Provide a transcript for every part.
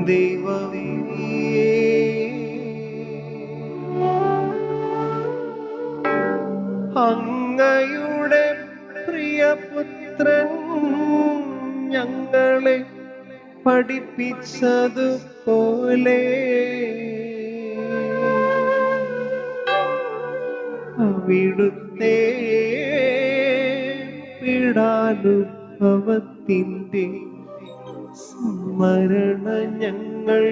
ദൈവമേ, അങ്ങയുടെ പ്രിയപുത്രൻ ഞങ്ങളെ പഠിപ്പിച്ചതുപോലെ അവിടുത്തെ പീഡാനുഭവത്തിന്റെ സ്മരണ ഞങ്ങൾ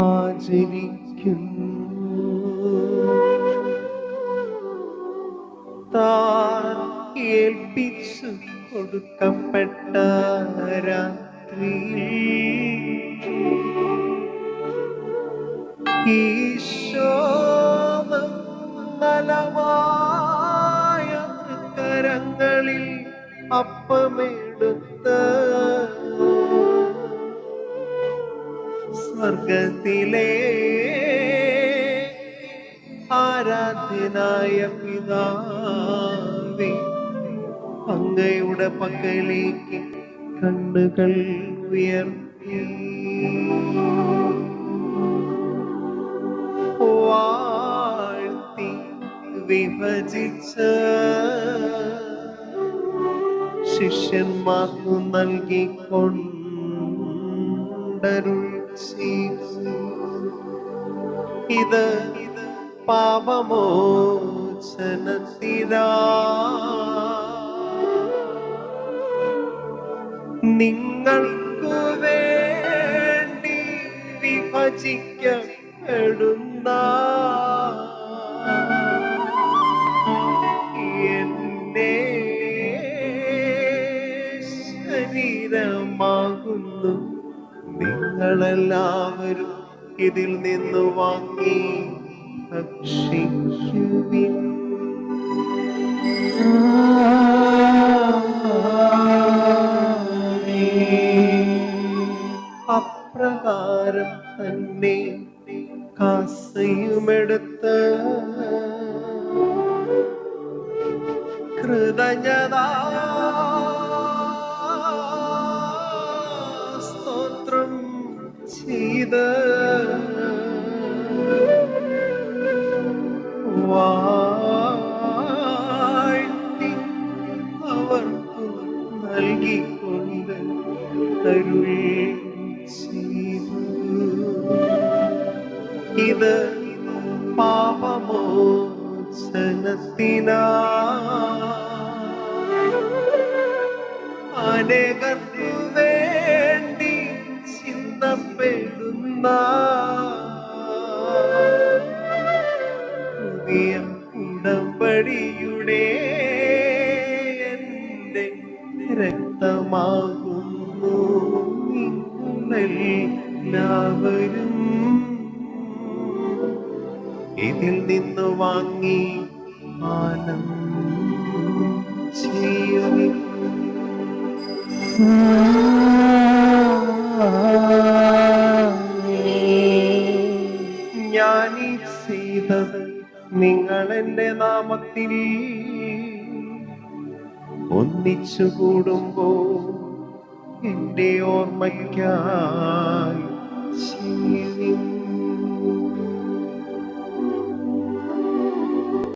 ആചരിക്കുന്നു. താൻ ഏൽപ്പിച്ചു കൊടുക്കപ്പെട്ട രാത്രിയിൽ ഈശോ ബലമായ കരങ്ങളിൽ അപ്പമെടുത്ത് സ്വർഗത്തിലെ ആരാധ്യനായ പിതാവേ, അങ്ങയുടെ പക്കലേക്ക് കണ്ണുകൾ ഉയർത്തി വാഴ്ത്തി വിഭജിച്ച് ശിഷ്യന്മാർക്കു നൽകിക്കൊണ്ടരുൾ ചെയ്തു. ഇത് പാപമോചനത്തിനാ നിങ്ങൾക്കു വേണ്ടി വിഭജിക്കപ്പെടുന്ന എന്റെ ശരീരമാകുന്നു. നിങ്ങളെല്ലാവരും ഇതിൽ നിന്ന് വാങ്ങി ഭക്ഷിക്കുവിൻ. അപ്രകാരം തന്നെ കാസയുമെടുത്ത് കൃതജ്ഞതാ സ്തോത്രം ചെയ്ത് വാഴ്ത്തി അവർക്കു നൽകിക്കൊണ്ട് അരുൾ ചെയ്തു. ഇത് പാപമോചനത്തിനാ അനേകർക്കു വേണ്ടി ചിന്തപ്പെടുന്ന പുതിയ ഉടമ്പടിയുടെ എന്റെ രക്തമാകുന്നു. നിങ്ങളെല്ലാവരും ഇതിൽ നിന്ന് വാങ്ങി പാനം ചെയ്യുവിൻ. ഞാനീ ചെയ്തത് നിങ്ങൾ എന്റെ നാമത്തിൽ ഒന്നിച്ചു കൂടുമ്പോൾ എന്റെ ഓർമ്മയ്ക്കായി ചെയ്യുവിൻ.